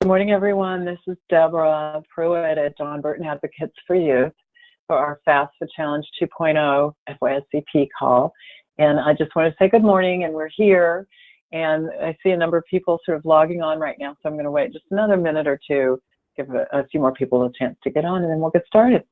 Good morning, everyone. This is Deborah Pruitt at John Burton Advocates for Youth for our FAFSA Challenge 2.0 FYSCP call. And I just want to say good morning, and we're here. And I see a number of people sort of logging on right now, so I'm going to wait just another minute or two, give a few more people a chance to get on, and then we'll get started.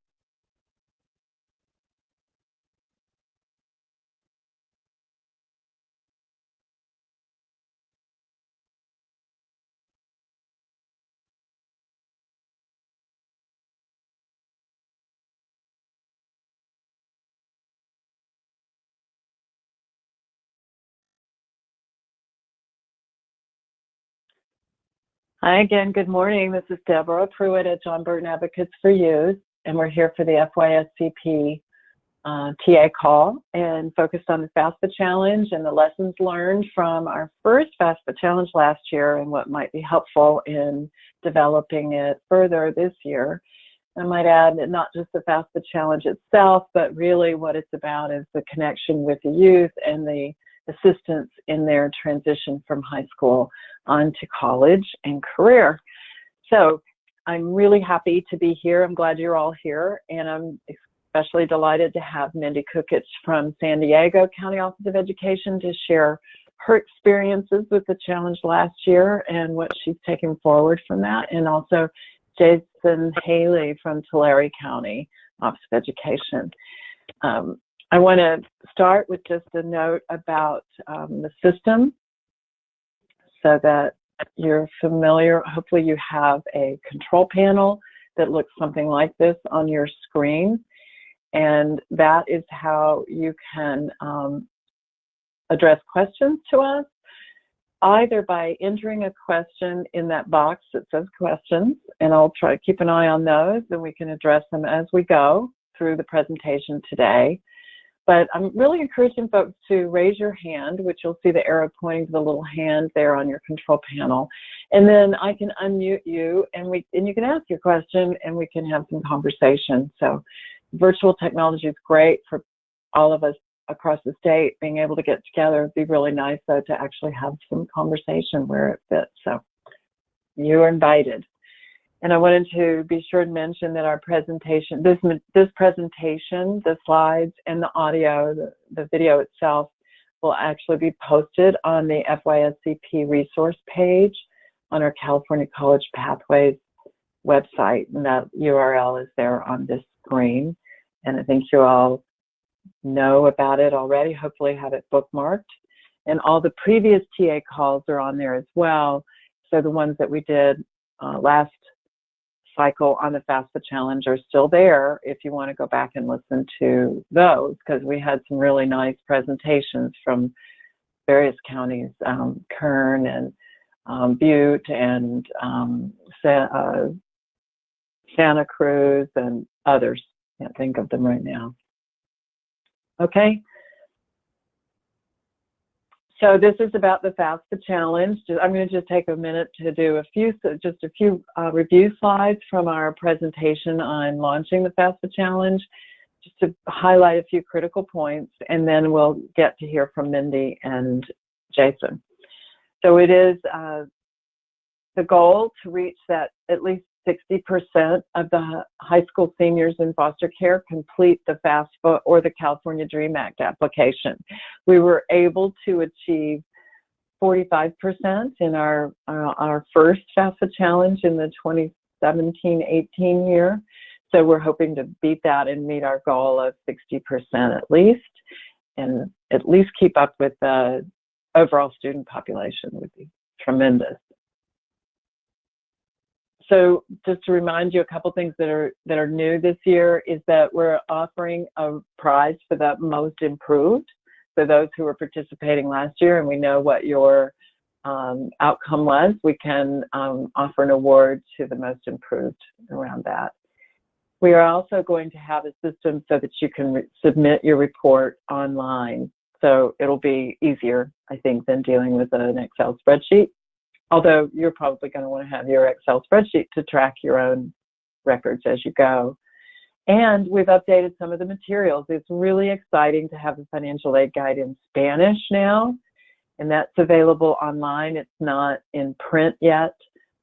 Hi again, good morning. This is Deborah Pruitt at John Burton Advocates for Youth, and we're here for the FYSCP TA Call and focused on the FAFSA Challenge and the lessons learned from our first FAFSA Challenge last year and what might be helpful in developing it further this year. I might add that not just the FAFSA Challenge itself, but really what it's about is the connection with the youth and the assistance in their transition from high school on to college and career. So I'm really happy to be here. I'm glad you're all here, and I'm especially delighted to have Mindy Kukich from San Diego County Office of Education to share her experiences with the challenge last year and what she's taken forward from that, and also Jason Haley from Tulare County Office of Education. I want to start with just a note about the system so that you're familiar. Hopefully you have a control panel that looks something like this on your screen, and that is how you can address questions to us, either by entering a question in that box that says questions, and I'll try to keep an eye on those and we can address them as we go through the presentation today. But I'm really encouraging folks to raise your hand, which you'll see the arrow pointing to the little hand there on your control panel. And then I can unmute you and you can ask your question and we can have some conversation. So virtual technology is great for all of us across the state. Being able to get together would be really nice, though, to actually have some conversation where it fits. So you're invited. And I wanted to be sure to mention that our presentation, this presentation, the slides and the audio, the video itself will actually be posted on the FYSCP resource page on our California College Pathways website. And that URL is there on this screen. And I think you all know about it already, hopefully have it bookmarked. And all the previous TA calls are on there as well. So the ones that we did last cycle on the FAFSA Challenge are still there if you want to go back and listen to those, because we had some really nice presentations from various counties, Kern and Butte and Santa Cruz and others. Can't think of them right now. Okay. So this is about the FAFSA Challenge. I'm going to just take a minute to do a few review slides from our presentation on launching the FAFSA Challenge, just to highlight a few critical points, and then we'll get to hear from Mindy and Jason. So it is the goal to reach that at least 60% of the high school seniors in foster care complete the FAFSA or the California DREAM Act application. We were able to achieve 45% in our first FAFSA Challenge in the 2017-18 year. So we're hoping to beat that and meet our goal of 60% at least, and at least keep up with the overall student population would be tremendous. So just to remind you, a couple things that are new this year is that we're offering a prize for the most improved. So those who were participating last year, and we know what your outcome was, we can offer an award to the most improved around that. We are also going to have a system so that you can submit your report online. So it'll be easier, I think, than dealing with an Excel spreadsheet. Although you're probably going to want to have your Excel spreadsheet to track your own records as you go. And we've updated some of the materials. It's really exciting to have the financial aid guide in Spanish now, and that's available online. It's not in print yet,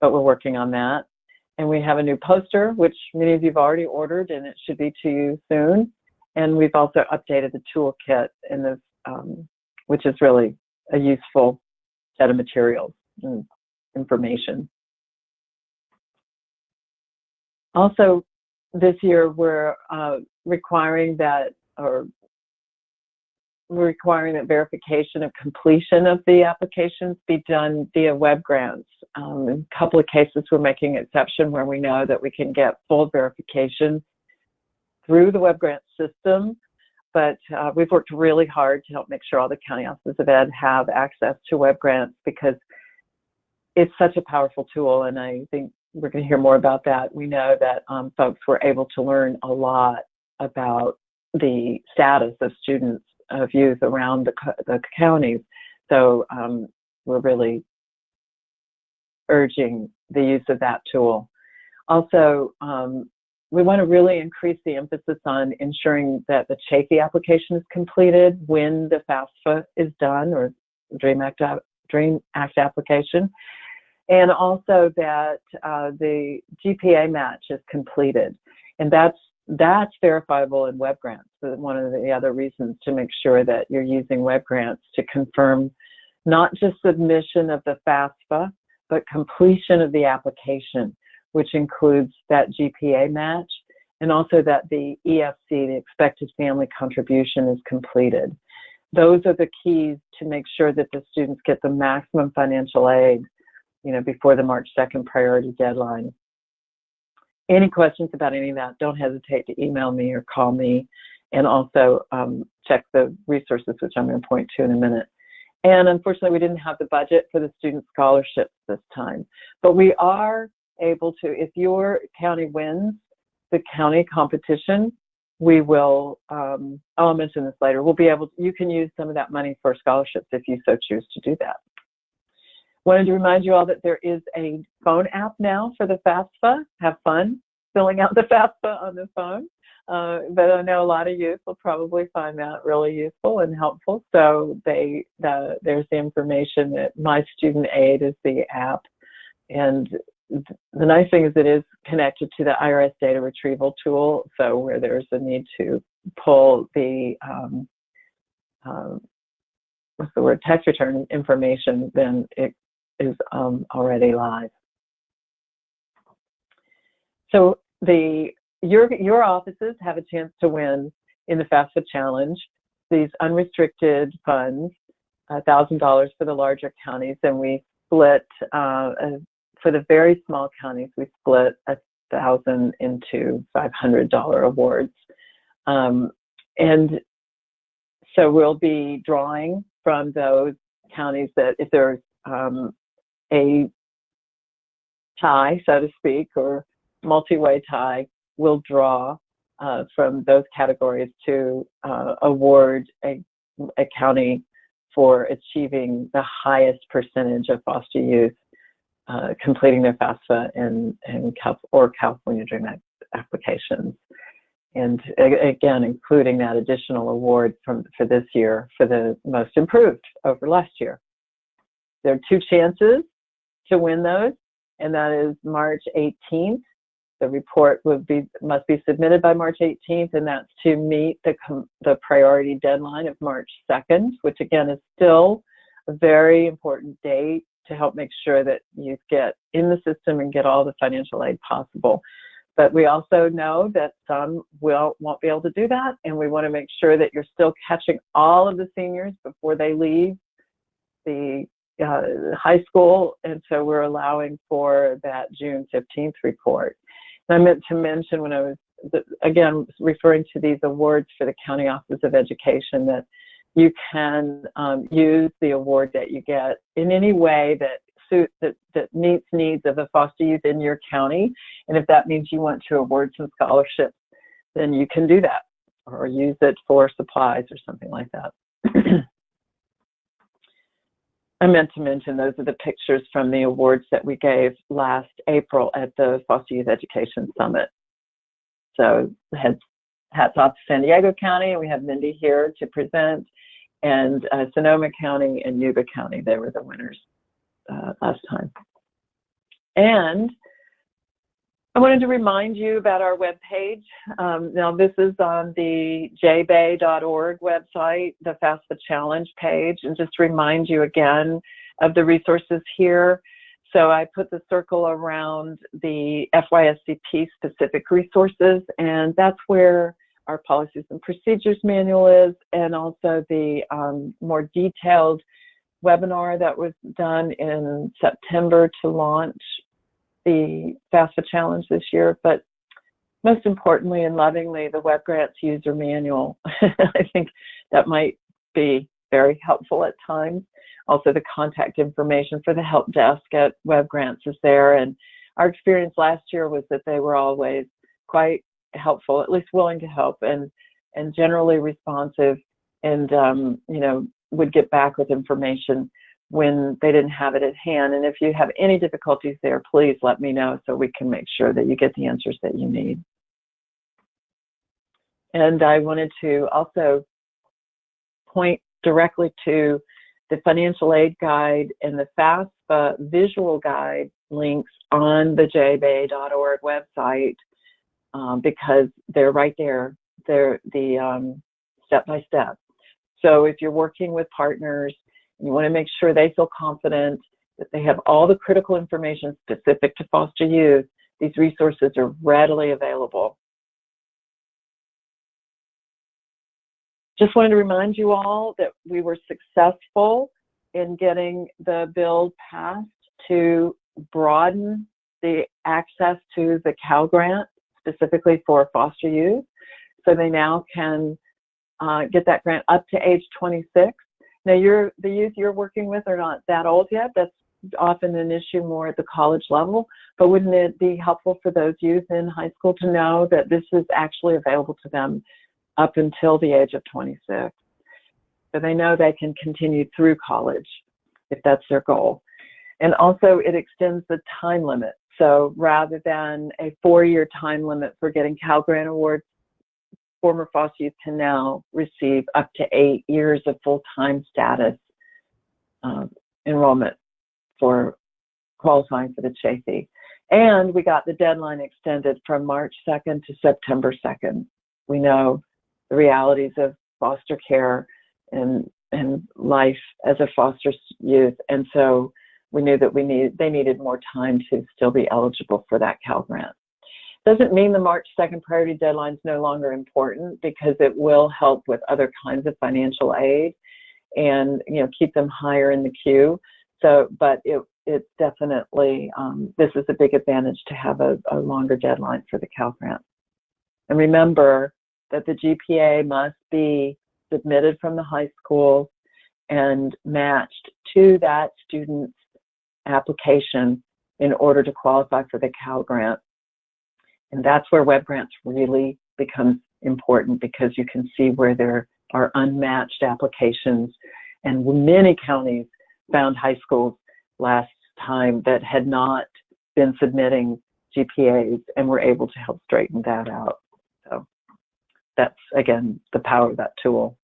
but we're working on that. And we have a new poster, which many of you have already ordered, and it should be to you soon. And we've also updated the toolkit, which is really a useful set of materials and information. Also, this year we're requiring that verification of completion of the applications be done via web grants. In a couple of cases, we're making an exception where we know that we can get full verification through the web grant system, but we've worked really hard to help make sure all the county offices of ed have access to web grants, because it's such a powerful tool, and I think we're going to hear more about that. We know that folks were able to learn a lot about the status of students, of youth around the counties. So we're really urging the use of that tool. Also, we want to really increase the emphasis on ensuring that the Chafee application is completed when the FAFSA is done, or Dream Act application, and also that the GPA match is completed, and that's verifiable in web grants. So one of the other reasons to make sure that you're using web grants to confirm not just submission of the FAFSA, but completion of the application, which includes that GPA match, and also that the EFC, the expected family contribution, is completed. Those are the keys to make sure that the students get the maximum financial aid, before the March 2nd priority deadline. Any questions about any of that, don't hesitate to email me or call me, and also check the resources, which I'm going to point to in a minute. And unfortunately, we didn't have the budget for the student scholarships this time, but we are able to, if your county wins the county competition, we will, I'll mention this later, you can use some of that money for scholarships if you so choose to do that. Wanted to remind you all that there is a phone app now for the FAFSA. Have fun filling out the FAFSA on the phone. But I know a lot of youth will probably find that really useful and helpful. So there's the information that My Student Aid is the app. And the nice thing is it is connected to the IRS data retrieval tool. So where there's a need to pull the, tax return information, then it is already live. So your offices have a chance to win in the FAFSA Challenge these unrestricted funds, $1,000 for the larger counties, and we split for the very small counties, we split $1,000 into $500 awards, and so we'll be drawing from those counties that if there's a tie, so to speak, or multi-way tie, we'll draw from those categories to award a county for achieving the highest percentage of foster youth completing their FAFSA or California Dream Act applications. And again, including that additional award for this year for the most improved over last year. There are 2 chances to win those, and that is March 18th. The report must be submitted by March 18th, and that's to meet the priority deadline of March 2nd, which again is still a very important date to help make sure that you get in the system and get all the financial aid possible. But we also know that some won't be able to do that, and we want to make sure that you're still catching all of the seniors before they leave the high school, and so we're allowing for that June 15th report. And I meant to mention when I was, again, referring to these awards for the County Office of Education, that you can use the award that you get in any way that meets needs of the foster youth in your county. And if that means you want to award some scholarships, then you can do that, or use it for supplies or something like that. I meant to mention those are the pictures from the awards that we gave last April at the Foster Youth Education Summit. So hats off to San Diego County, and we have Mindy here to present, and Sonoma County and Yuba County, they were the winners last time. And I wanted to remind you about our webpage. Now, this is on the jbay.org website, the FAFSA Challenge page, and just remind you again of the resources here. So I put the circle around the FYSCP specific resources, and that's where our policies and procedures manual is, and also the more detailed webinar that was done in September to launch the FAFSA Challenge this year, but most importantly and lovingly, the Web Grants user manual. I think that might be very helpful at times. Also, the contact information for the help desk at Web Grants is there, and our experience last year was that they were always quite helpful, at least willing to help, and generally responsive, and you know, would get back with information when they didn't have it at hand. And if you have any difficulties there, please let me know so we can make sure that you get the answers that you need. And I wanted to also point directly to the financial aid guide and the FAFSA visual guide links on the jbay.org website because they're right there. They're the step-by-step. So if you're working with partners, you want to make sure they feel confident that they have all the critical information specific to foster youth. These resources are readily available. Just wanted to remind you all that we were successful in getting the bill passed to broaden the access to the Cal Grant specifically for foster youth. So they now can get that grant up to age 26. Now, the youth you're working with are not that old yet. That's often an issue more at the college level, but wouldn't it be helpful for those youth in high school to know that this is actually available to them up until the age of 26? So they know they can continue through college if that's their goal. And also it extends the time limit. So rather than a 4-year time limit for getting Cal Grant awards, former foster youth can now receive up to 8 years of full-time status enrollment for qualifying for the CHAFE. And we got the deadline extended from March 2nd to September 2nd. We know the realities of foster care and life as a foster youth, and so we knew that they needed more time to still be eligible for that Cal Grant. Doesn't mean the March 2nd priority deadline is no longer important, because it will help with other kinds of financial aid and, you know, keep them higher in the queue. So, but it definitely, this is a big advantage to have a longer deadline for the Cal Grant. And remember that the GPA must be submitted from the high school and matched to that student's application in order to qualify for the Cal Grant. And that's where Web Grants really becomes important, because you can see where there are unmatched applications. And many counties found high schools last time that had not been submitting GPAs and were able to help straighten that out. So that's, again, the power of that tool.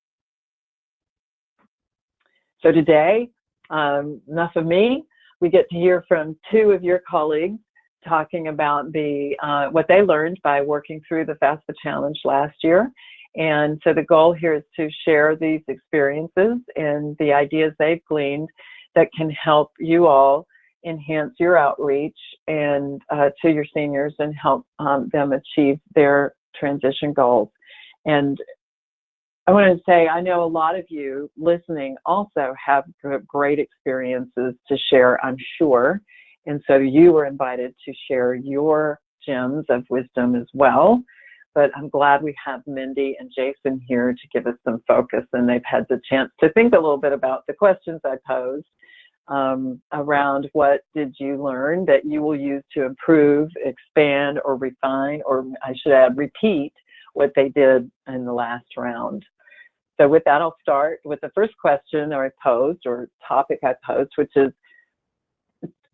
So today, enough of me. We get to hear from 2 of your colleagues talking about the what they learned by working through the FAFSA Challenge last year. And so the goal here is to share these experiences and the ideas they've gleaned that can help you all enhance your outreach and to your seniors and help them achieve their transition goals. And I want to say, I know a lot of you listening also have great experiences to share, I'm sure. And so you were invited to share your gems of wisdom as well. But I'm glad we have Mindy and Jason here to give us some focus, and they've had the chance to think a little bit about the questions I posed around what did you learn that you will use to improve, expand, or refine, or I should add, repeat what they did in the last round. So with that, I'll start with the first question I posed, or topic I posed, which is,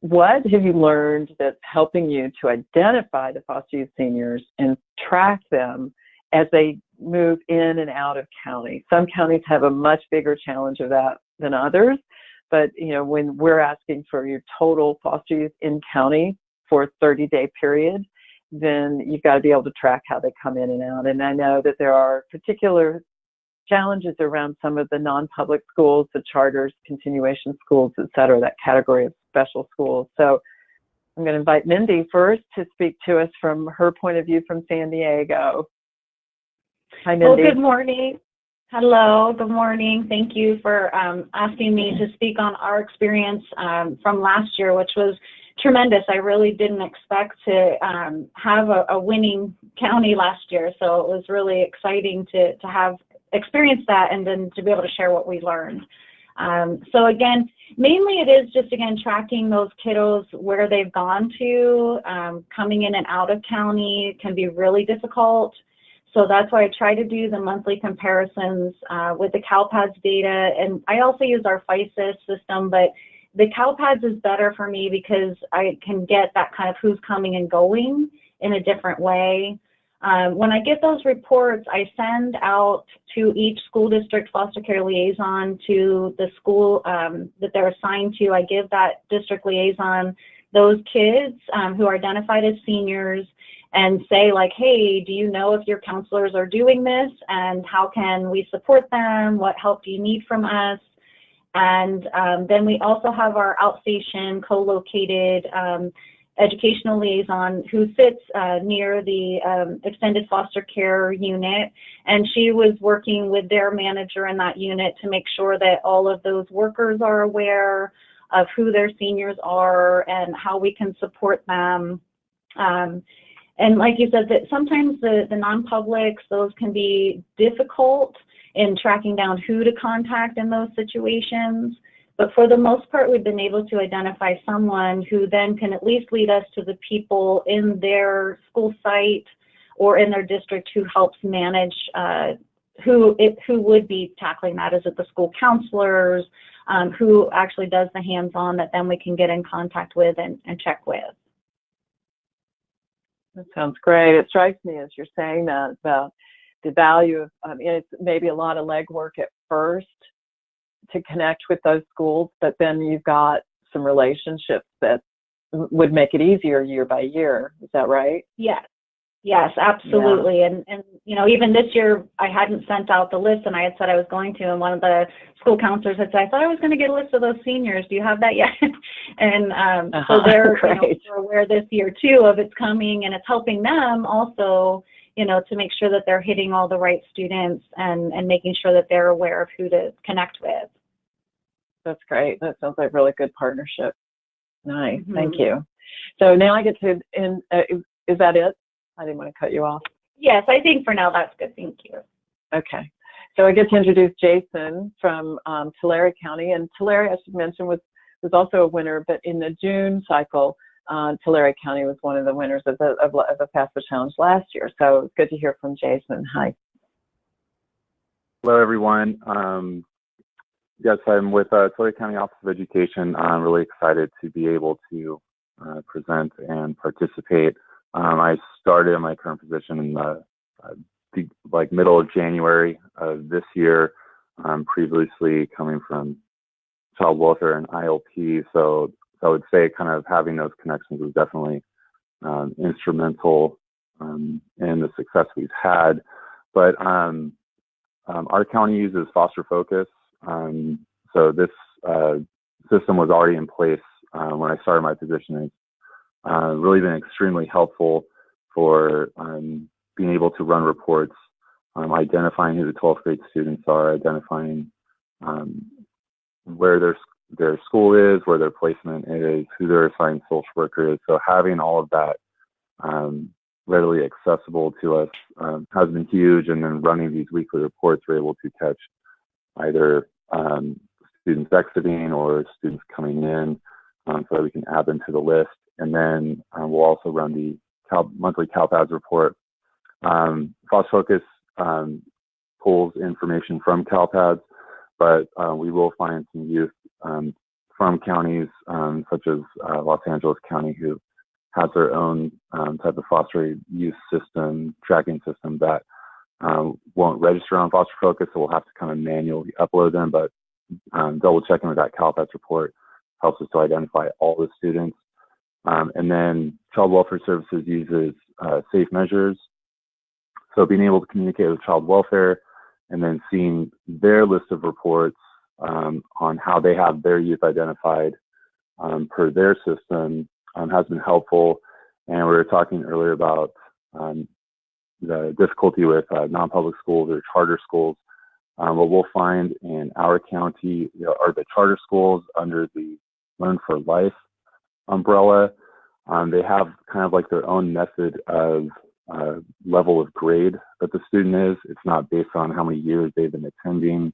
what have you learned that's helping you to identify the foster youth seniors and track them as they move in and out of county? Some counties have a much bigger challenge of that than others, but you know, when we're asking for your total foster youth in county for a 30-day period, then you've got to be able to track how they come in and out. And I know that there are particular challenges around some of the non-public schools, the charters, continuation schools, et cetera, that category of special schools. So I'm going to invite Mindy first to speak to us from her point of view from San Diego. Hi, Mindy. Well, good morning. Hello, good morning. Thank you for asking me to speak on our experience from last year, which was tremendous. I really didn't expect to have a winning county last year, so it was really exciting to have experienced that and then to be able to share what we learned. So again, mainly it is just, again, tracking those kiddos where they've gone to. Coming in and out of county can be really difficult. So that's why I try to do the monthly comparisons with the CalPADS data. And I also use our FYSCP system, but the CalPADS is better for me because I can get that kind of who's coming and going in a different way. When I get those reports, I send out to each school district foster care liaison to the school that they're assigned to. I give that district liaison those kids who are identified as seniors and say, like, hey, do you know if your counselors are doing this, and how can we support them? What help do you need from us? And then we also have our outstation co-located educational liaison who sits near the extended foster care unit, and she was working with their manager in that unit to make sure that all of those workers are aware of who their seniors are and how we can support them. And like you said, that sometimes the non-publics, those can be difficult in tracking down who to contact in those situations. But for the most part, we've been able to identify someone who then can at least lead us to the people in their school site or in their district who helps manage who would be tackling that. Is it the school counselors, who actually does the hands-on that then we can get in contact with and check with? That sounds great. It strikes me as you're saying that about the value of, it's maybe a lot of legwork at first to connect with those schools, but then you've got some relationships that would make it easier year by year. Is that right? Yes, absolutely. Yeah. And you know, even this year I hadn't sent out the list, and I had said I was going to, and one of the school counselors had said, I thought I was going to get a list of those seniors. Do you have that yet? And so they're they're aware this year too of it's coming, and it's helping them also, to make sure that they're hitting all the right students and making sure that they're aware of who to connect with. That's great. That sounds like really good partnership. Nice. Mm-hmm. Thank you. So now I get to, is that it? I didn't want to cut you off. Yes, I think for now that's good. Thank you. Okay. So I get to introduce Jason from Tulare County. And Tulare, I should mention, was also a winner, but in the June cycle, Tulare County was one of the winners of the FAFSA Challenge last year. So it's good to hear from Jason. Hi. Hello, everyone. Yes, I'm with Tulare County Office of Education. I'm really excited to be able to present and participate. I started in my current position in the middle of January of this year, previously coming from child welfare and ILP. So I would say kind of having those connections was definitely instrumental in the success we've had. But our county uses Foster Focus. So this system was already in place when I started my position. Really been extremely helpful for being able to run reports, identifying who the 12th grade students are, identifying where their school is, where their placement is, who their assigned social worker is. So having all of that readily accessible to us has been huge. And then running these weekly reports, we're able to catch either students exiting or students coming in so that we can add them to the list. And then we'll also run the monthly CalPADS report. Foster Focus pulls information from CalPADS, but we will find some youth from counties such as Los Angeles County who has their own type of foster youth system, tracking system that won't register on Foster Focus, so we'll have to kind of manually upload them, but double checking with that CalPADS report helps us to identify all the students. And then Child Welfare Services uses safe measures. So being able to communicate with child welfare and then seeing their list of reports on how they have their youth identified per their system has been helpful. And we were talking earlier about the difficulty with non-public schools or charter schools. What we'll find in our county are the charter schools under the Learn for Life umbrella. They have kind of like their own method of level of grade that the student is. It's not based on how many years they've been attending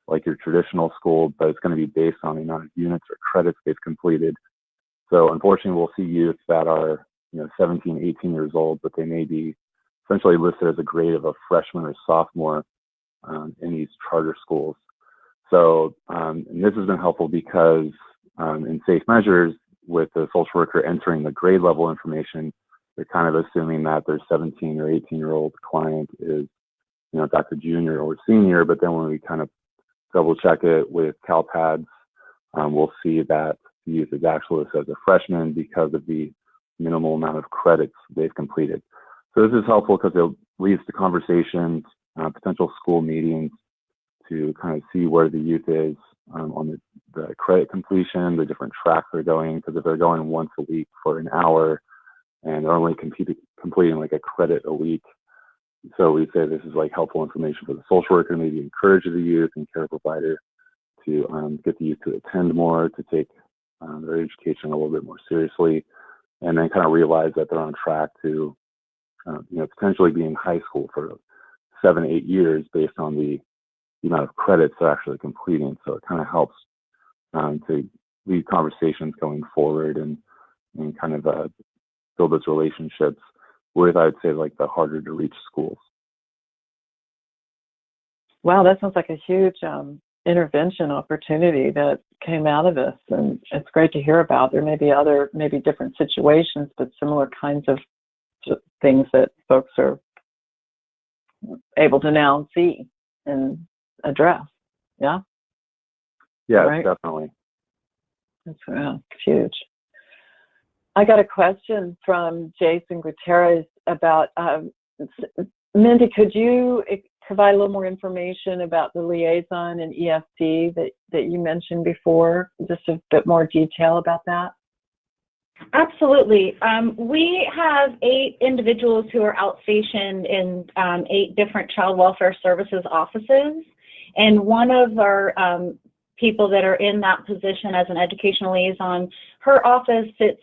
like your traditional school, but it's going to be based on the amount of units or credits they've completed. So unfortunately, we'll see youth that are 17, 18 years old, but they may be essentially listed as a grade of a freshman or sophomore in these charter schools. So and this has been helpful because in safe measures, with the social worker entering the grade level information, they're kind of assuming that their 17 or 18-year-old client is, Dr. Junior or senior. But then when we kind of double check it with CalPADS, we'll see that the youth is actually listed as a freshman because of the minimal amount of credits they've completed. So this is helpful because it leads to conversations, potential school meetings to kind of see where the youth is on the credit completion, the different tracks they're going, because if they're going once a week for an hour and they're only completing like a credit a week, so we say this is like helpful information for the social worker, maybe encourage the youth and care provider to get the youth to attend more, to take their education a little bit more seriously, and then kind of realize that they're on track to potentially be in high school for 7-8 years based on the amount of credits they're actually completing. So it kind of helps to lead conversations going forward and kind of build those relationships with, I'd say, like the harder to reach schools. Wow, that sounds like a huge intervention opportunity that came out of this, and it's great to hear about. There may be other, maybe different situations, but similar kinds of things that folks are able to now see and address. Yeah? Yeah, right? Definitely. That's huge. I got a question from Jason Gutierrez about, Mindy, could you provide a little more information about the Liaison and ESD that you mentioned before? Just a bit more detail about that. Absolutely. We have 8 individuals who are outstationed in 8 different child welfare services offices. And one of our people that are in that position as an educational liaison, her office sits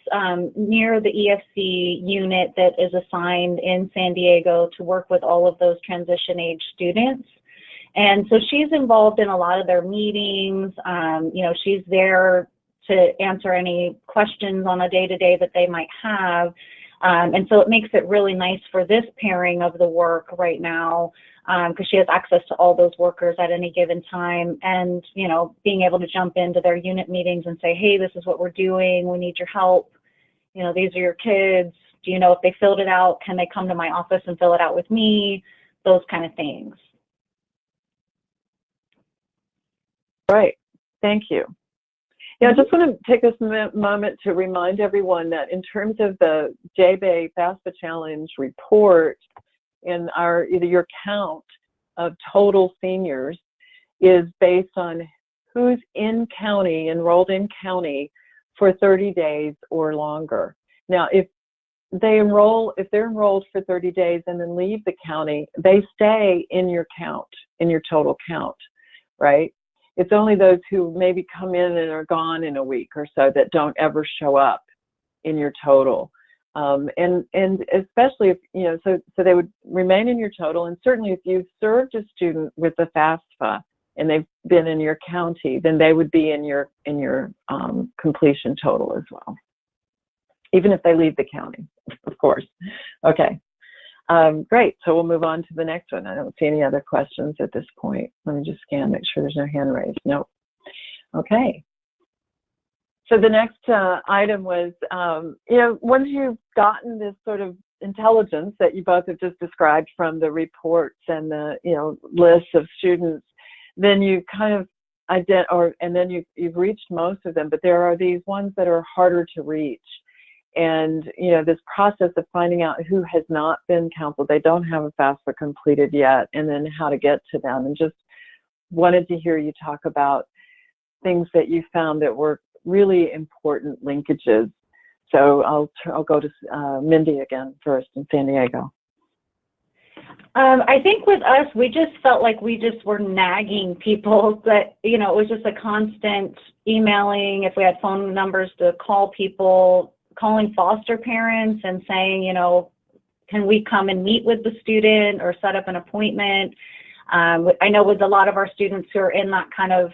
near the EFC unit that is assigned in San Diego to work with all of those transition age students. And so she's involved in a lot of their meetings. She's there to answer any questions on a day-to-day that they might have. And so it makes it really nice for this pairing of the work right now, because she has access to all those workers at any given time, and being able to jump into their unit meetings and say, hey, this is what we're doing, we need your help, these are your kids, do you know if they filled it out, can they come to my office and fill it out with me, those kind of things. Right, thank you. Yeah, I just want to take this moment to remind everyone that in terms of the JBay FAFSA Challenge report, in either your count of total seniors is based on who's in county, enrolled in county for 30 days or longer. Now, if they're enrolled for 30 days and then leave the county, they stay in your count, in your total count, right? It's only those who maybe come in and are gone in a week or so that don't ever show up in your total. And especially if, so they would remain in your total. And certainly if you've served a student with the FAFSA and they've been in your county, then they would be in your completion total as well, even if they leave the county, of course. Okay. Great. So we'll move on to the next one. I don't see any other questions at this point. Let me just scan, make sure there's no hand raised. Nope. Okay. So the next item was, once you've gotten this sort of intelligence that you both have just described from the reports and the, lists of students, then you kind of and then you've reached most of them, but there are these ones that are harder to reach. And, this process of finding out who has not been counseled, they don't have a FAFSA completed yet, and then how to get to them. And just wanted to hear you talk about things that you found that were really important linkages. So I'll go to Mindy again first in San Diego. I think with us, we just felt like we just were nagging people that, it was just a constant emailing. If we had phone numbers to call people, calling foster parents and saying, can we come and meet with the student or set up an appointment? I know with a lot of our students who are in that kind of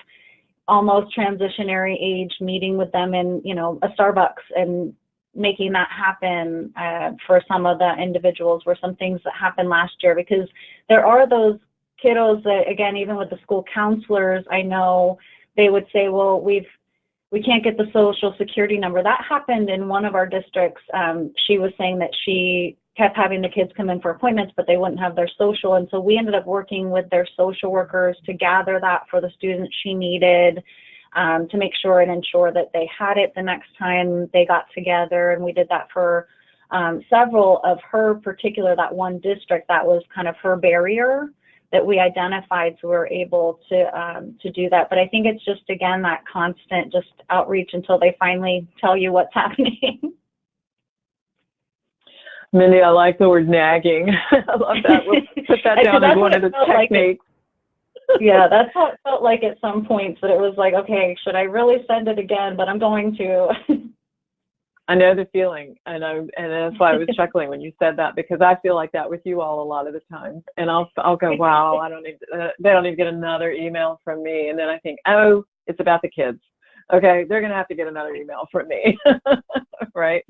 almost transitionary age, meeting with them in, a Starbucks and making that happen for some of the individuals were some things that happened last year, because there are those kiddos that, again, even with the school counselors, I know they would say, well, we can't get the social security number. That happened in one of our districts. She was saying that she kept having the kids come in for appointments, but they wouldn't have their social. And so we ended up working with their social workers to gather that for the student she needed, to make sure and ensure that they had it the next time they got together. And we did that for several of her particular, that one district, that was kind of her barrier that we identified, so we were able to do that. But I think it's just, again, that constant just outreach until they finally tell you what's happening. Mindy, I like the word nagging. I love that. We'll put that down as one of the techniques. Yeah, that's how it felt like at some points, that it was like, okay, should I really send it again? But I'm going to. I know the feeling, and that's why I was chuckling when you said that, because I feel like that with you all a lot of the time. And I'll go, wow, they don't even get another email from me, and then I think, oh, it's about the kids. Okay, they're going to have to get another email from me, right?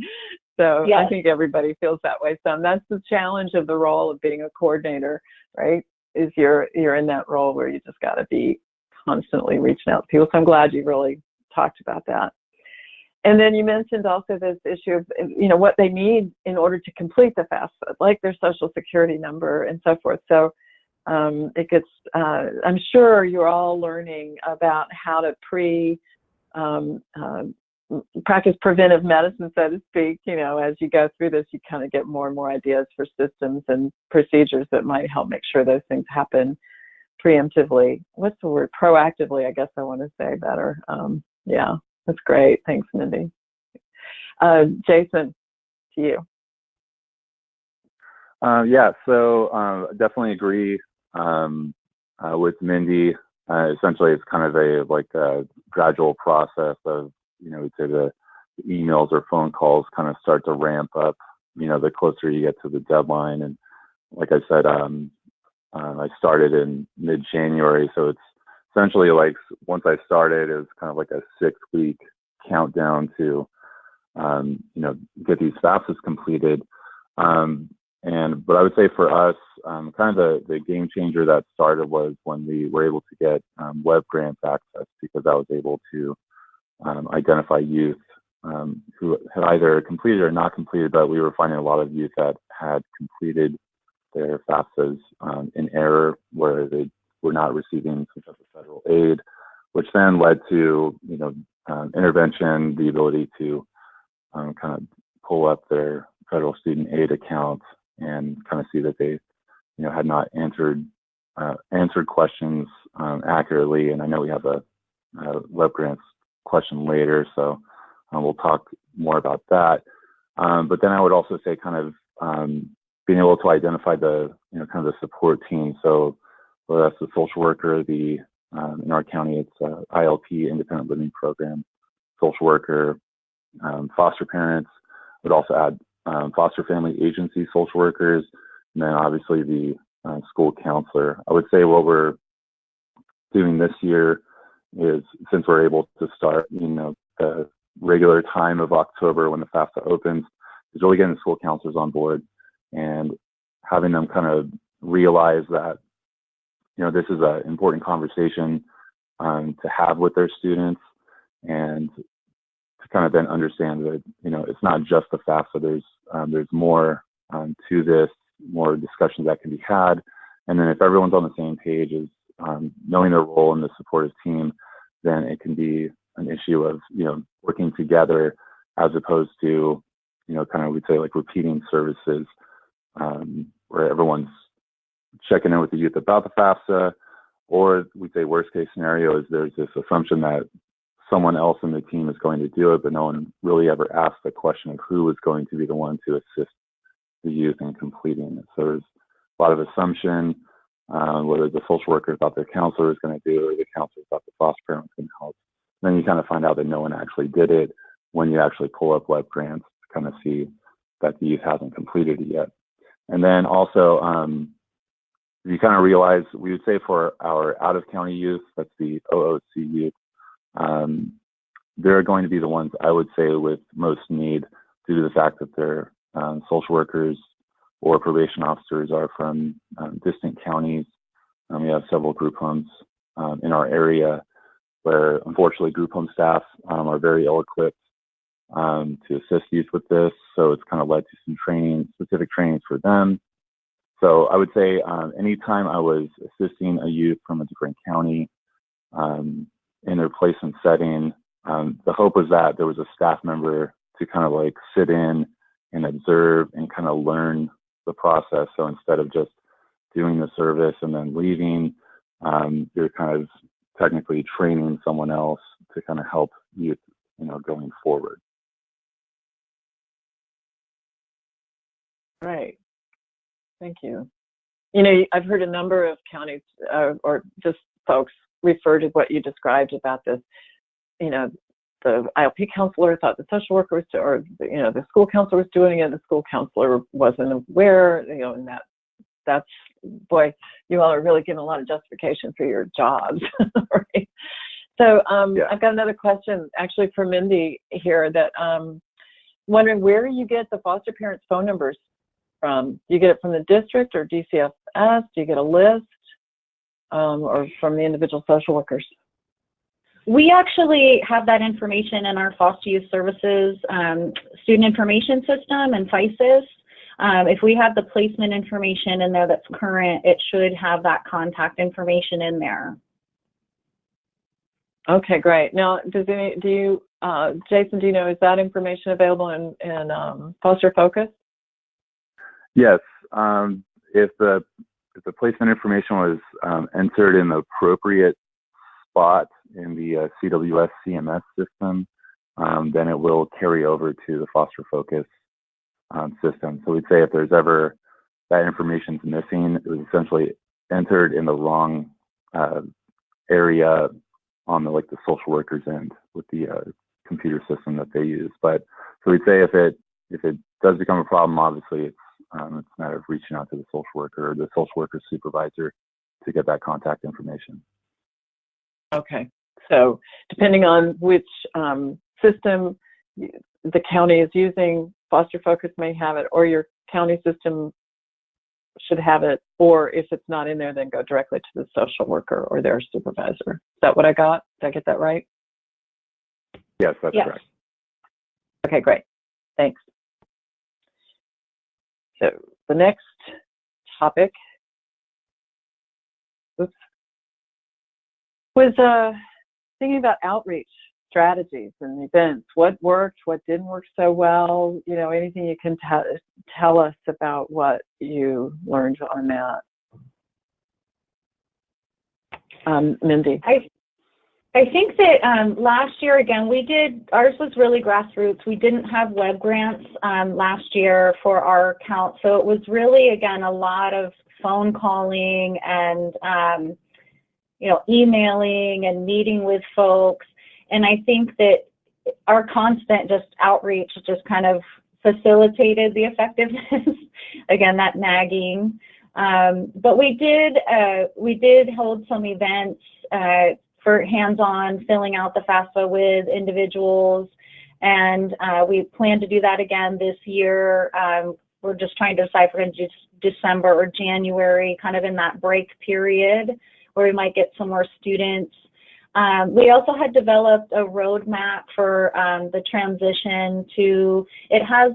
So yes. I think everybody feels that way. So that's the challenge of the role of being a coordinator, right? Is you're in that role where you just got to be constantly reaching out to people. So I'm glad you really talked about that. And then you mentioned also this issue of, what they need in order to complete the FAFSA, like their social security number and so forth. So it gets, I'm sure you're all learning about how to practice preventive medicine, so to speak. As you go through this, you kind of get more and more ideas for systems and procedures that might help make sure those things happen preemptively. What's the word? Proactively, I guess I want to say better. Yeah, that's great. Thanks, Mindy. Jason, to you. Yeah, so definitely agree with Mindy. Essentially, it's kind of a gradual process of, we'd say the emails or phone calls kind of start to ramp up, the closer you get to the deadline. And like I said, I started in mid-January, so it's essentially like once I started, it was kind of like a 6-week countdown to, get these FAFSAs completed. But I would say for us, kind of the game changer that started was when we were able to get web grants access, because I was able to identify youth who had either completed or not completed, but we were finding a lot of youth that had completed their FAFSAs in error, where they were not receiving some type of federal aid, which then led to, intervention, the ability to kind of pull up their federal student aid accounts and kind of see that they, had not answered questions accurately. And I know we have a web grants question later, so we'll talk more about that. But then I would also say kind of being able to identify the, kind of the support team. So whether that's the social worker, in our county, it's ILP, Independent Living Program, social worker, foster parents. Would also add foster family agency social workers, and then obviously the school counselor. I would say what we're doing this year is, since we're able to start, the regular time of October when the FAFSA opens, is really getting the school counselors on board and having them kind of realize that, this is an important conversation to have with their students, and to kind of then understand that, it's not just the FAFSA. There's more to this, more discussions that can be had. And then if everyone's on the same page as knowing their role in the supportive team, then it can be an issue of, working together, as opposed to, kind of, we'd say like repeating services, where everyone's checking in with the youth about the FAFSA, or we'd say worst case scenario is there's this assumption that someone else in the team is going to do it, but no one really ever asked the question of who is going to be the one to assist the youth in completing it. So there's a lot of assumption, whether the social worker thought the counselor was going to do it, or the counselor thought the foster parent was going to help. And then you kind of find out that no one actually did it when you actually pull up web grants to kind of see that the youth hasn't completed it yet. And then also, you kind of realize, we would say for our out-of-county youth, that's the OOC youth, they're going to be the ones I would say with most need, due to the fact that their social workers or probation officers are from distant counties. We have several group homes in our area where, unfortunately, group home staff are very ill-equipped to assist youth with this. So it's kind of led to some training, specific trainings for them. So I would say anytime I was assisting a youth from a different county in their placement setting, the hope was that there was a staff member to kind of like sit in and observe and kind of learn the process. So instead of just doing the service and then leaving, you're kind of technically training someone else to kind of help youth, going forward. Right. Thank you. I've heard a number of counties or just folks refer to what you described about this. The ILP counselor thought the social worker was, or the school counselor was doing it. The school counselor wasn't aware. And that's boy, you all are really giving a lot of justification for your jobs, right? So Yeah. I've got another question actually for Mindy here. That wondering where you get the foster parents' phone numbers from. Do you get it from the district or DCFS? Do you get a list, or from the individual social workers? We actually have that information in our foster youth services student information system and FYSCP. If we have the placement information in there that's current, it should have that contact information in there. Okay, great. Now, Jason, do you know, is that information available in Foster Focus? Yes. If the placement information was entered in the appropriate spot in the CWS CMS system, then it will carry over to the Foster Focus system. So we'd say if there's ever that information's missing, it was essentially entered in the wrong area on the social worker's end with the computer system that they use. But so we'd say if it does become a problem, obviously it's a matter of reaching out to the social worker or the social worker supervisor to get that contact information. Okay, so depending on which system the county is using, Foster Focus may have it, or your county system should have it, or if it's not in there, then go directly to the social worker or their supervisor. Is that what I got? Did I get that right? Yes, that's correct. Okay, great. Thanks. So the next topic was thinking about outreach strategies and events. What worked, what didn't work so well, anything you can tell us about what you learned on that. Mindy. I think that last year, again, ours was really grassroots. We didn't have web grants last year for our account. So it was really, again, a lot of phone calling and, emailing and meeting with folks. And I think that our constant just outreach just kind of facilitated the effectiveness. Again, that nagging. But we did hold some events for hands-on filling out the FAFSA with individuals, and we plan to do that again this year. We're just trying to decide if we're going to do December or January, kind of in that break period where we might get some more students. We also had developed a roadmap for the transition to, it has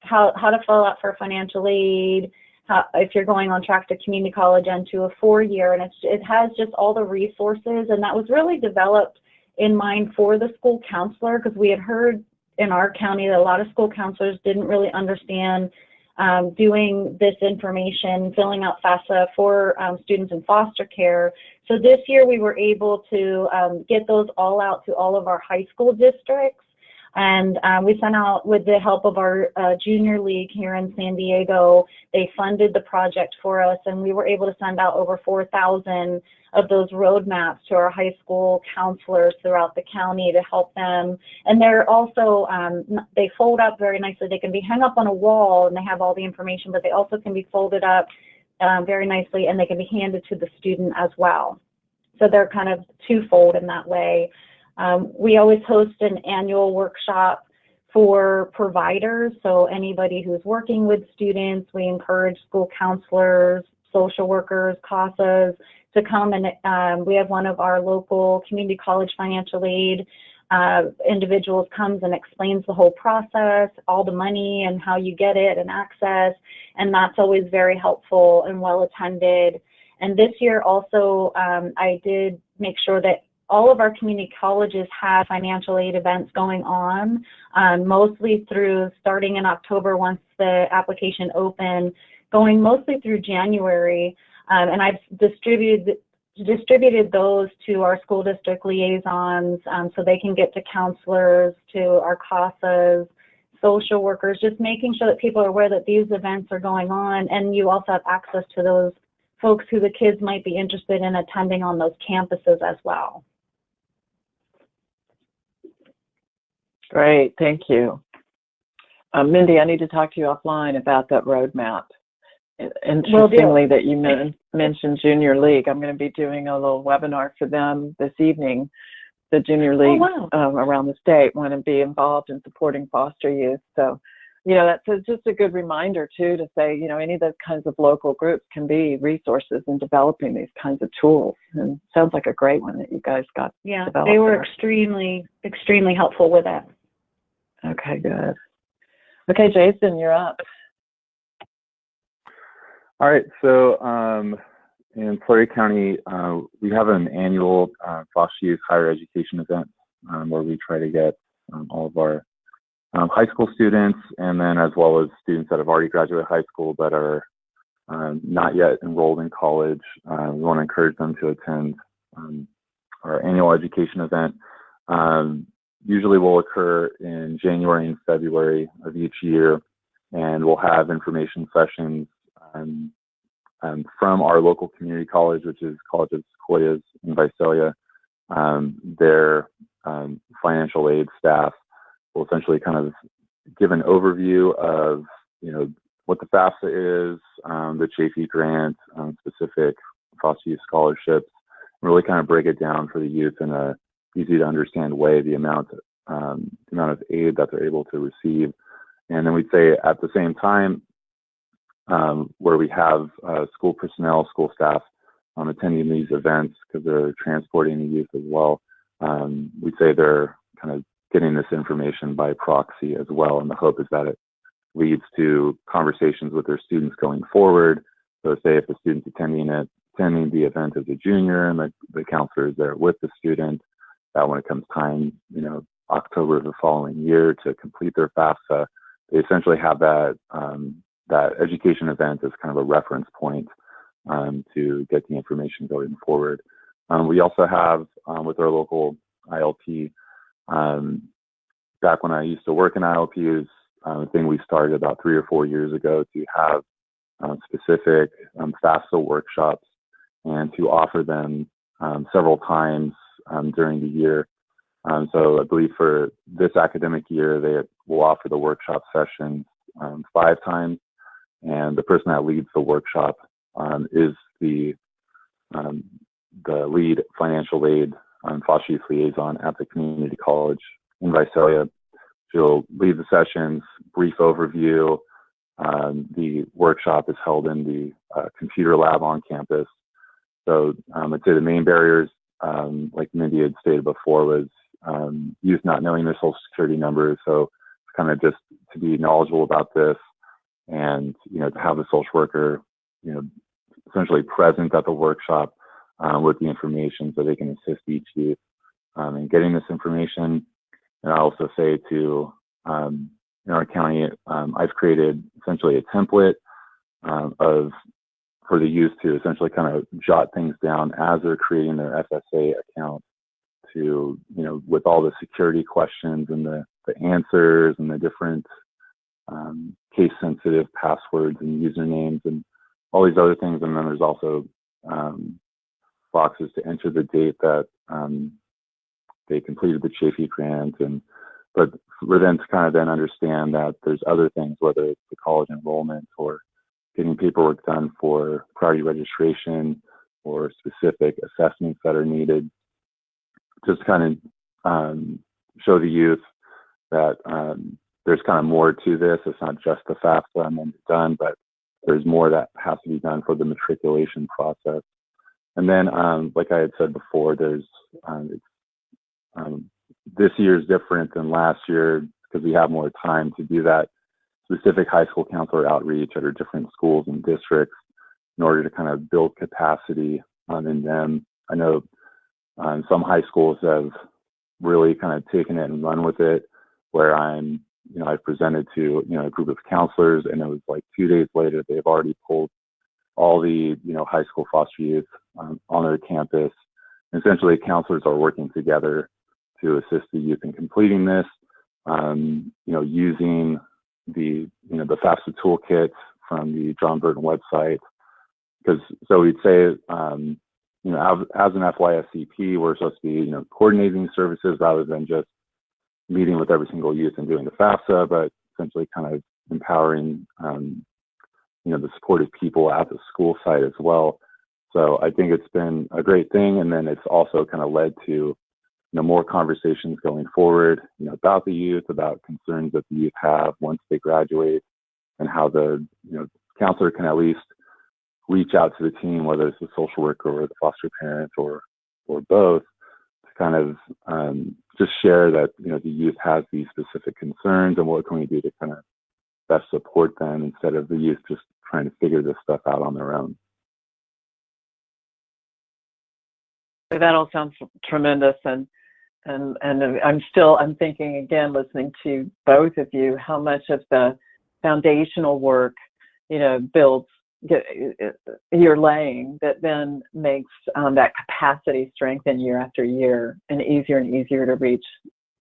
how to fill out for financial aid, if you're going on track to community college and to a 4-year, and it has just all the resources, and that was really developed in mind for the school counselor, because we had heard in our county that a lot of school counselors didn't really understand doing this information, filling out FAFSA for students in foster care. So this year we were able to get those all out to all of our high school districts. And we sent out, with the help of our junior league here in San Diego, they funded the project for us, and we were able to send out over 4,000 of those roadmaps to our high school counselors throughout the county to help them. And they're also, they fold up very nicely. They can be hung up on a wall and they have all the information, but they also can be folded up very nicely, and they can be handed to the student as well. So they're kind of twofold in that way. We always host an annual workshop for providers, so anybody who's working with students, we encourage school counselors, social workers, CASAs to come, and we have one of our local community college financial aid individuals comes and explains the whole process, all the money and how you get it and access, and that's always very helpful and well attended. And this year also, I did make sure that all of our community colleges have financial aid events going on, mostly through starting in October once the application opened, going mostly through January. And I've distributed those to our school district liaisons so they can get to counselors, to our CASAs, social workers, just making sure that people are aware that these events are going on, and you also have access to those folks who the kids might be interested in attending on those campuses as well. Great, thank you. Mindy, I need to talk to you offline about that roadmap. Interestingly that you mentioned Junior League. I'm going to be doing a little webinar for them this evening. The Junior League around the state want to be involved in supporting foster youth. So, you know, that's just a good reminder too, to say, you know, any of those kinds of local groups can be resources in developing these kinds of tools. And sounds like a great one that you guys got. Yeah, they were extremely helpful with it. Okay, good. Okay, Jason, you're up. All right, so in Tulare County, we have an annual foster youth higher education event where we try to get all of our high school students, and then as well as students that have already graduated high school but are not yet enrolled in college. We want to encourage them to attend our annual education event. Usually will occur in January and February of each year, and we'll have information sessions from our local community college, which is College of Sequoias in Visalia. Their financial aid staff will essentially kind of give an overview of, you know, what the FAFSA is, the Chafee grant, specific foster youth scholarships, really kind of break it down for the youth in a easy to understand way, the amount of aid that they're able to receive. And then we'd say at the same time, where we have school personnel, school staff attending these events because they're transporting the youth as well, we'd say they're kind of getting this information by proxy as well. And the hope is that it leads to conversations with their students going forward. So say if the student's attending the event as a junior and the counselor is there with the student, that when it comes time, you know, October of the following year to complete their FAFSA, they essentially have that education event as kind of a reference point to get the information going forward. We also have with our local ILP, back when I used to work in ILP, is a thing we started about 3 or 4 years ago to have specific FAFSA workshops and to offer them several times during the year. So I believe for this academic year, they will offer the workshop sessions 5 times. And the person that leads the workshop is the lead financial aid foster youth liaison at the community college in Visalia. She'll lead the sessions, brief overview. The workshop is held in the computer lab on campus. So I'd say the main barriers, like Mindy had stated before, was youth not knowing their social security numbers. So kind of just to be knowledgeable about this, and, you know, to have the social worker, you know, essentially present at the workshop with the information so they can assist each youth in getting this information. And I also say to in our county, I've created essentially a template for the youth to essentially kind of jot things down as they're creating their FSA account, to, with all the security questions and the answers and the different case sensitive passwords and usernames and all these other things. And then there's also boxes to enter the date that they completed the Chafee grant, but for them to kind of then understand that there's other things, whether it's the college enrollment or getting paperwork done for priority registration or specific assessments that are needed, just kind of show the youth that there's kind of more to this. It's not just the FAFSA and then it's done, but there's more that has to be done for the matriculation process. And then, like I had said before, there's this year is different than last year because we have more time to do that specific high school counselor outreach at our different schools and districts in order to kind of build capacity in them. I know some high schools have really kind of taken it and run with it, where I've presented to, a group of counselors, and it was like 2 days later, they've already pulled all the, high school foster youth on their campus. And essentially, counselors are working together to assist the youth in completing this, using the FAFSA toolkit from the John Burton website. So we'd say, as an FYSCP, we're supposed to be, coordinating services rather than just meeting with every single youth and doing the FAFSA, but essentially kind of empowering, the supportive people at the school site as well. So I think it's been a great thing. And then it's also kind of led to, more conversations going forward, about the youth, about concerns that the youth have once they graduate, and how the, counselor can at least reach out to the team, whether it's the social worker or the foster parent or both, to kind of just share that, the youth has these specific concerns and what can we do to kind of best support them instead of the youth just trying to figure this stuff out on their own. That all sounds tremendous, and I'm thinking again, listening to both of you, how much of the foundational work, you're laying that then makes that capacity strengthen year after year, and easier to reach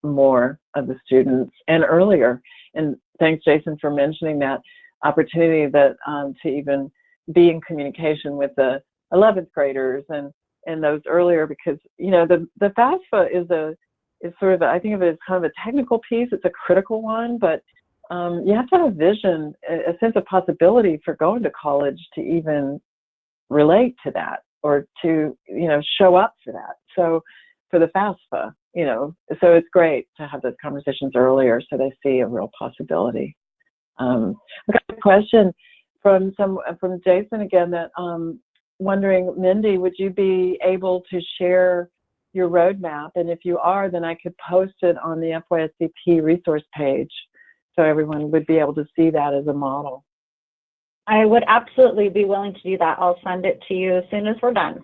more of the students and earlier. And thanks, Jason, for mentioning that opportunity that to even be in communication with the 11th graders and those earlier, because the FAFSA is sort of, I think of it as kind of a technical piece. It's a critical one, but you have to have a vision, a sense of possibility for going to college to even relate to that, or to show up for that. So for the FAFSA, so it's great to have those conversations earlier so they see a real possibility. I've got a question from Jason again, that wondering, Mindy, would you be able to share your roadmap? And if you are, then I could post it on the FYSCP resource page so everyone would be able to see that as a model. I would absolutely be willing to do that. I'll send it to you as soon as we're done.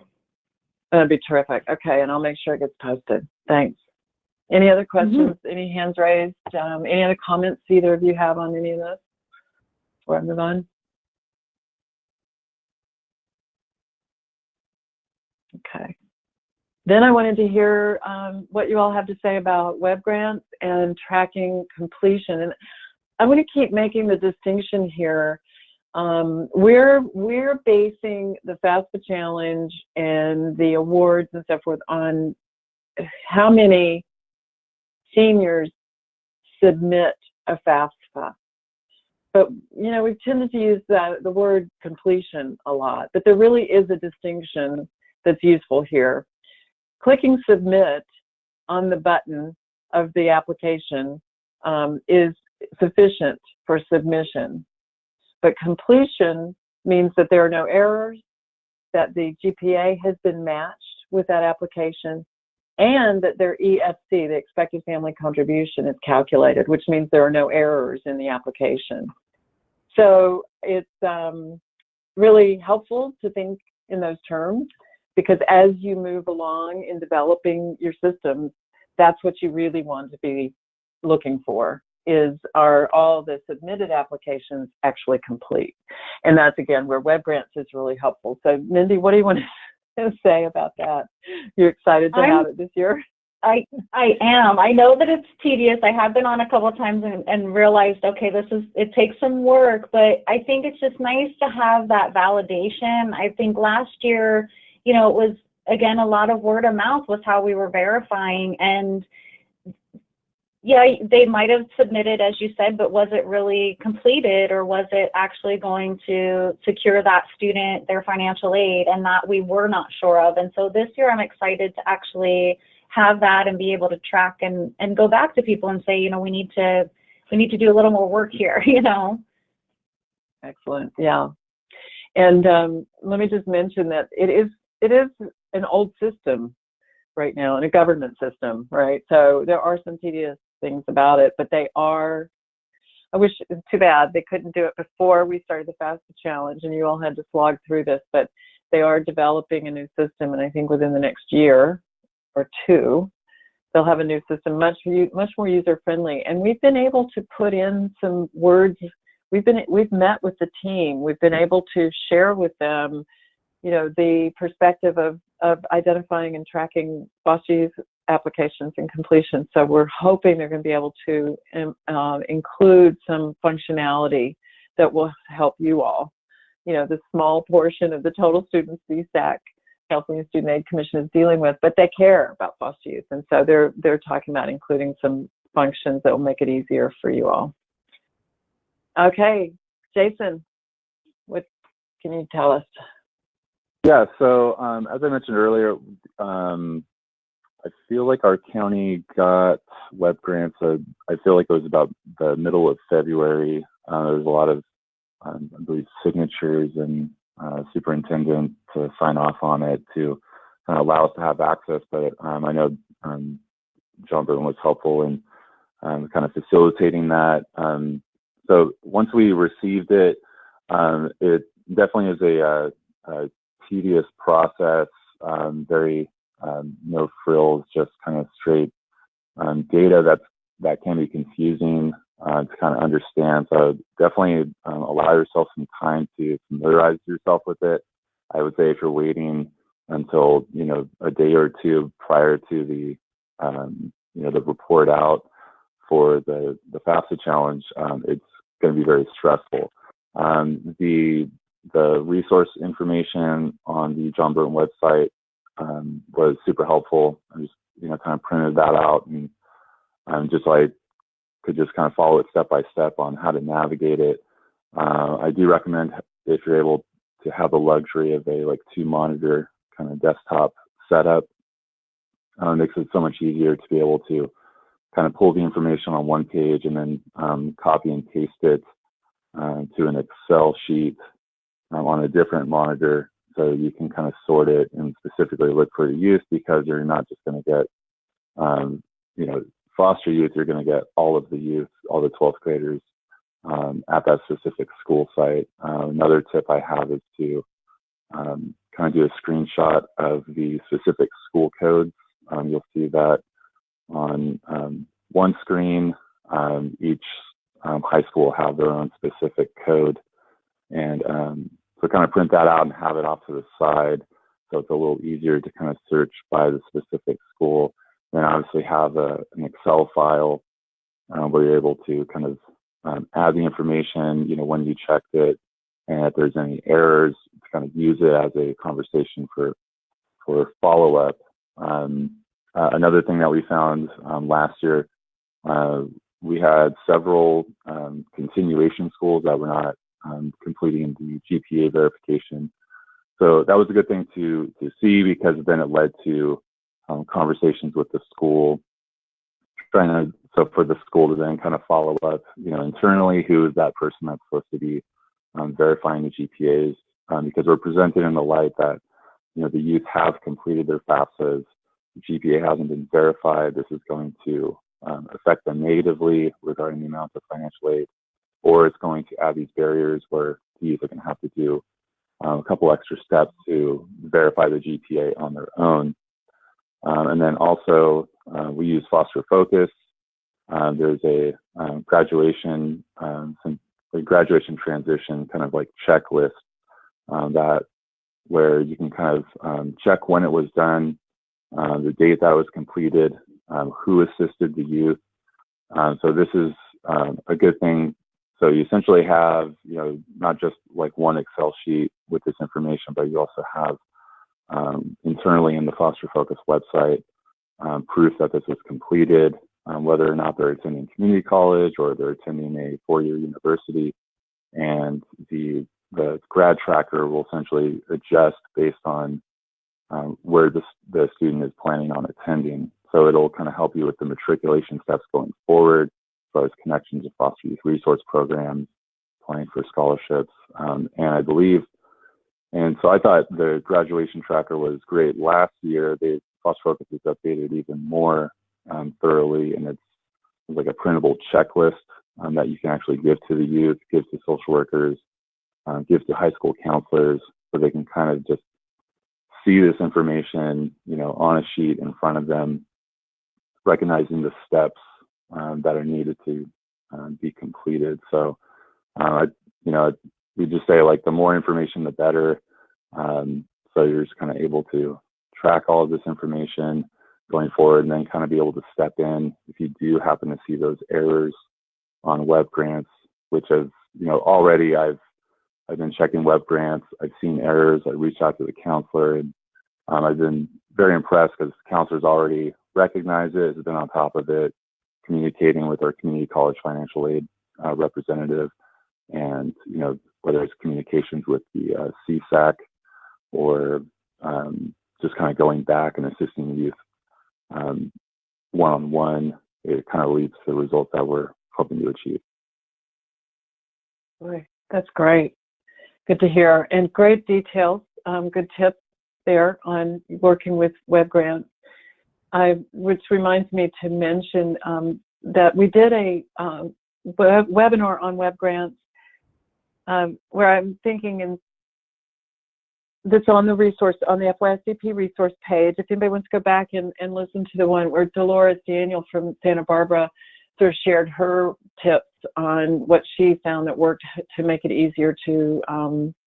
That'd be terrific. Okay, and I'll make sure it gets posted. Thanks. Any other questions? Any hands raised? Any other comments either of you have on any of this before I move on? Okay. Then I wanted to hear what you all have to say about web grants and tracking completion. And I want to keep making the distinction here. We're basing the FAFSA challenge and the awards and so forth on how many seniors submit a FAFSA. But, we've tended to use the word completion a lot, but there really is a distinction that's useful here. Clicking submit on the button of the application is sufficient for submission. But completion means that there are no errors, that the GPA has been matched with that application, and that their EFC, the expected family contribution, is calculated, which means there are no errors in the application. So it's really helpful to think in those terms, because as you move along in developing your systems, that's what you really want to be looking for. are all the submitted applications actually complete? And that's, again, where web grants is really helpful. So Mindy, what do you want to say about that? You're excited to have it this year? I am. I know that it's tedious. I have been on a couple of times and realized, okay, it takes some work, but I think it's just nice to have that validation. I think last year, it was, again, a lot of word of mouth was how we were verifying. And yeah, they might have submitted, as you said, but was it really completed, or was it actually going to secure that student their financial aid? And that we were not sure of. And so this year I'm excited to actually have that and be able to track and go back to people and say, we need to do a little more work here, Excellent. Yeah. And let me just mention that it is an old system right now, and a government system, right? So there are some tedious things about it, but I wish, it's too bad they couldn't do it before we started the FAFSA challenge and you all had to slog through this, but they are developing a new system, and I think within the next year or two, they'll have a new system, much more user-friendly. And we've been able to put in some words. We've met with the team. We've been able to share with them, the perspective of identifying and tracking FOSTA youth applications and completion. So we're hoping they're going to be able to include some functionality that will help you all. The small portion of the total students CSAC, California Student Aid Commission, is dealing with, but they care about FOSTA youth, and so they're talking about including some functions that will make it easier for you all. Okay, Jason, what can you tell us? Yeah, so as I mentioned earlier, I feel like our county got web grants. I feel like it was about the middle of February. There's a lot of, I believe, signatures and superintendent to sign off on it to allow us to have access. But I know John Burton was helpful in kind of facilitating that. So once we received it, it definitely is a tedious process, very no frills, just kind of straight data that can be confusing to kind of understand. So definitely allow yourself some time to familiarize yourself with it. I would say if you're waiting until a day or two prior to the the report out for the FAFSA challenge, it's going to be very stressful. The resource information on the John Burton website was super helpful. I just kind of printed that out and could just kind of follow it step by step on how to navigate it. I do recommend, if you're able to have the luxury of a 2-monitor kind of desktop setup, it makes it so much easier to be able to kind of pull the information on one page and then copy and paste it to an Excel sheet on a different monitor, so you can kind of sort it and specifically look for the youth, because you're not just going to get foster youth, you're going to get all of the youth, all the 12th graders at that specific school site. Another tip I have is to kind of do a screenshot of the specific school codes. You'll see that on one screen. Each high school will have their own specific code, and so kind of print that out and have it off to the side, so it's a little easier to kind of search by the specific school. Then obviously have an Excel file where you're able to kind of add the information, when you checked it, and if there's any errors, to kind of use it as a conversation for follow-up. Another thing that we found last year, we had several continuation schools that were not completing the GPA verification. So that was a good thing to see, because then it led to conversations with the school, so for the school to then kind of follow up, internally, who is that person that's supposed to be verifying the GPAs, because we're presented in the light that, the youth have completed their FAFSAs, the GPA hasn't been verified. This is going to affect them negatively regarding the amount of financial aid, or it's going to add these barriers where the youth are going to have to do a couple extra steps to verify the GPA on their own. And then also, we use Foster Focus there's a graduation transition kind of like checklist that where you can kind of check when it was done, the date that was completed, who assisted the youth. So this is a good thing. So you essentially have, not just like one Excel sheet with this information, but you also have internally in the Foster Focus website proof that this was completed, whether or not they're attending community college or they're attending a four-year university. And the grad tracker will essentially adjust based on where the student is planning on attending. So it'll kind of help you with the matriculation steps going forward, as far as connections to foster youth resource programs, applying for scholarships, and I believe. And so I thought the graduation tracker was great. Last year, Foster Focus has updated even more thoroughly, and it's like a printable checklist that you can actually give to the youth, give to social workers, give to high school counselors, so they can kind of just see this information, on a sheet in front of them, recognizing the steps that are needed to be completed. So, we just say like the more information, the better. So you're just kind of able to track all of this information going forward, and then kind of be able to step in if you do happen to see those errors on web grants, which has, already I've been checking web grants. I've seen errors. I reached out to the counselor, and I've been very impressed because counselors already recognize it, has been on top of it, communicating with our community college financial aid representative, and whether it's communications with the CSAC or just kind of going back and assisting the youth one-on-one, it kind of leads to the results that we're hoping to achieve. Boy, that's great. Good to hear, and great details, good tips there on working with web grants. Which reminds me to mention that we did a webinar on web grants where I'm thinking that's on the FYSCP resource page. If anybody wants to go back and listen to the one where Dolores Daniel from Santa Barbara sort of shared her tips on what she found that worked to make it easier to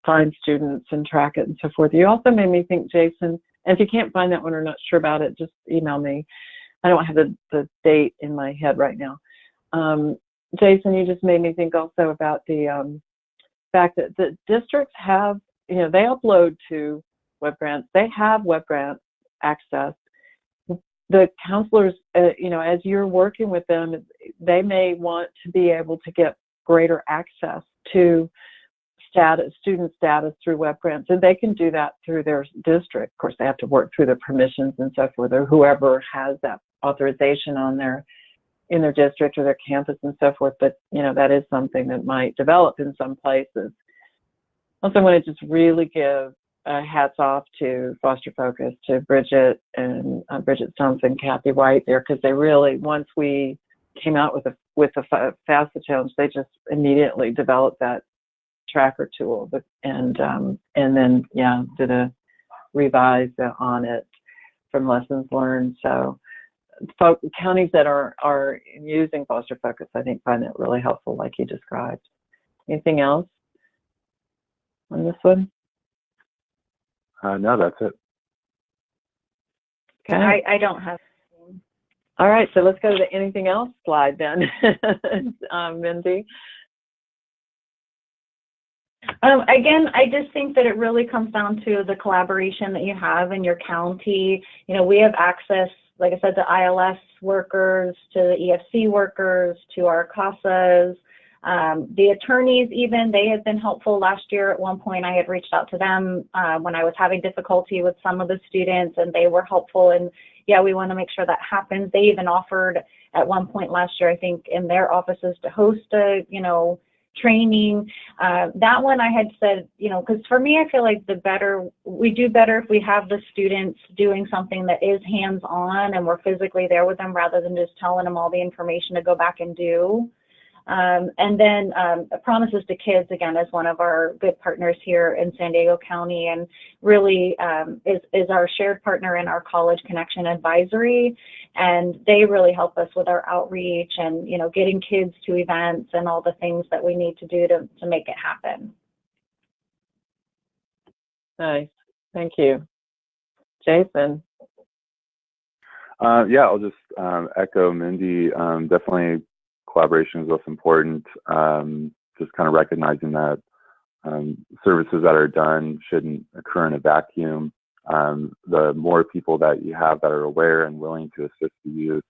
find students and track it and so forth. You also made me think, Jason, and if you can't find that one or not sure about it, just email me. I don't have the date in my head right now. Jason, you just made me think also about the fact that the districts have, they upload to web grants. They have web grant access. The counselors, as you're working with them, they may want to be able to get greater access to student status through web grants, and they can do that through their district. Of course, they have to work through the permissions and so forth, or whoever has that authorization in their district or their campus and so forth. But that is something that might develop in some places. Also, I want to just really give hats off to Foster Focus, to Bridget and Bridget Stumps and Kathy White there, because they really, once we came out with the FAFSA challenge, they just immediately developed that tracker tool, and then did a revise on it from lessons learned. So counties that are using Foster Focus, I think, find it really helpful, like you described. Anything else on this one? No, that's it. Okay. I don't have. All right, so let's go to the anything else slide then, Mindy. Again, I just think that it really comes down to the collaboration that you have in your county. We have access, like I said, to ILS workers, to the EFC workers, to our CASAs, the attorneys even, they had been helpful last year. At one point I had reached out to them when I was having difficulty with some of the students, and they were helpful, and we want to make sure that happens. They even offered at one point last year, I think, in their offices to host a, training. That one I had said, because for me, I feel like we do better if we have the students doing something that is hands-on and we're physically there with them rather than just telling them all the information to go back and do. And then Promises to Kids, again, is one of our good partners here in San Diego County, and really is our shared partner in our College Connection Advisory. And they really help us with our outreach and, you know, getting kids to events and all the things that we need to do to make it happen. Nice. Thank you. Jason? Yeah, I'll just echo Mindy. Definitely collaboration is what's important. Just kind of recognizing that services that are done shouldn't occur in a vacuum. The more people that you have that are aware and willing to assist the youth,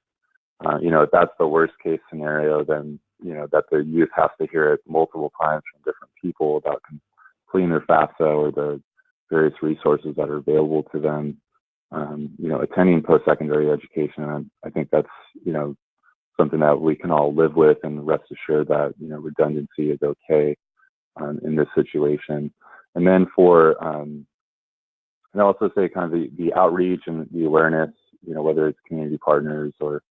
you know, if that's the worst case scenario, then, you know, that the youth has to hear it multiple times from different people about completing their FAFSA or the various resources that are available to them. You know, attending post-secondary education, and I think that's, you know, something that we can all live with, and rest assured that, you know, redundancy is okay in this situation. And then for, and I'll also say kind of the outreach and the awareness, you know, whether it's community partners or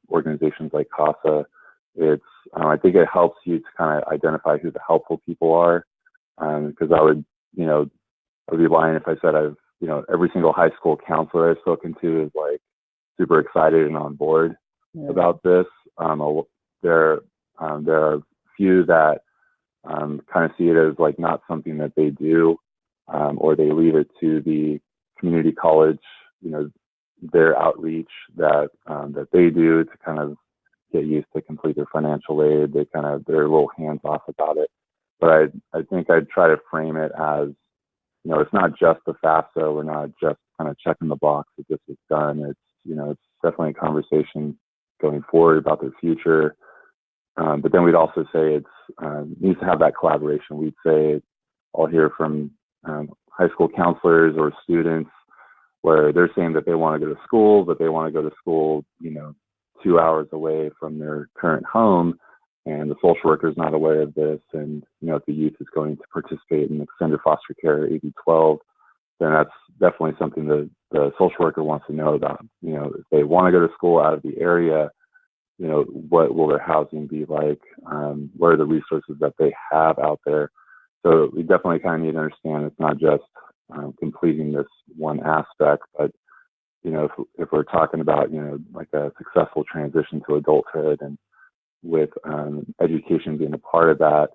organizations like CASA, it's, I think it helps you to kind of identify who the helpful people are, because I would, you know, I would be lying if I said I've, you know, every single high school counselor I've spoken to is like super excited and on board about this. There are few that kind of see it as like not something that they do, or they leave it to the community college, you know, their outreach that that they do to kind of get used to complete their financial aid. They're a little hands off about it. But I think I'd try to frame it as, you know, it's not just the FAFSA. We're not just kind of checking the box that this is done. It's, you know, it's definitely a conversation going forward about their future. But then we'd also say it's needs to have that collaboration. We'd say I'll hear from high school counselors or students where they're saying that they want to go to school, but they want to go to school, you know, 2 hours away from their current home. And the social worker is not aware of this, and, you know, if the youth is going to participate in extended foster care AB 12, then that's definitely something that the social worker wants to know about. You know, if they want to go to school out of the area, you know, what will their housing be like? What are the resources that they have out there? So we definitely kind of need to understand it's not just completing this one aspect, but, you know, if we're talking about, you know, like a successful transition to adulthood, and with education being a part of that,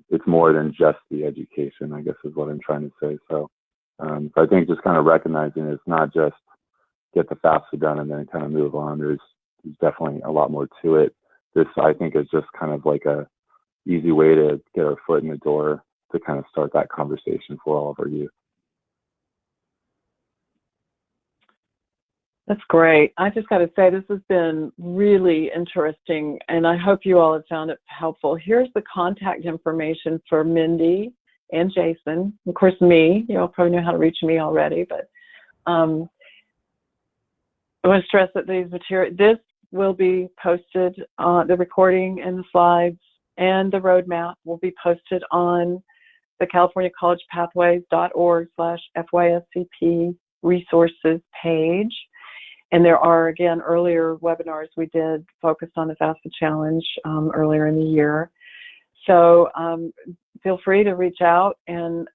it's more than just the education, I guess is what I'm trying to say. So I think just kind of recognizing it's not just get the FAFSA done and then kind of move on. There's definitely a lot more to it. This, I think, is just kind of like a easy way to get our foot in the door to kind of start that conversation for all of our youth. That's great. I just got to say, this has been really interesting, and I hope you all have found it helpful. Here's the contact information for Mindy and Jason. Of course, me. You all probably know how to reach me already, but I want to stress that this will be posted, the recording and the slides and the roadmap will be posted on the californiacollegepathways.org/FYSCP resources page. And there are, again, earlier webinars we did focused on the FAFSA challenge earlier in the year. So feel free to reach out, and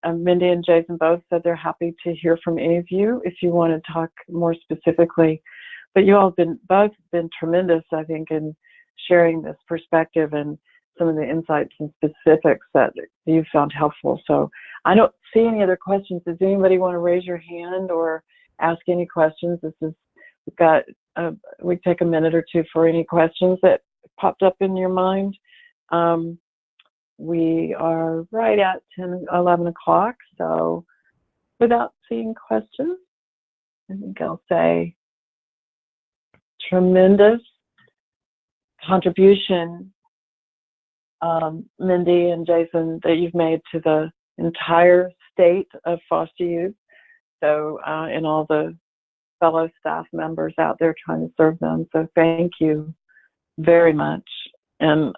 Mindy and Jason both said they're happy to hear from any of you if you want to talk more specifically. But you all have both been tremendous, I think, in sharing this perspective and some of the insights and specifics that you found helpful. So I don't see any other questions. Does anybody want to raise your hand or ask any questions? We take a minute or two for any questions that popped up in your mind. We are right at 11 o'clock, so without seeing questions, I think I'll say tremendous contribution, Mindy and Jason, that you've made to the entire state of foster youth. So, and all the fellow staff members out there trying to serve them. So thank you very much. And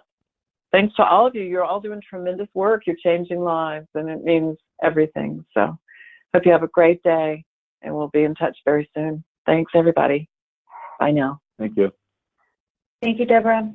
thanks to all of you. You're all doing tremendous work. You're changing lives, and it means everything. So hope you have a great day, and we'll be in touch very soon. Thanks, everybody. Bye now. Thank you. Thank you, Deborah.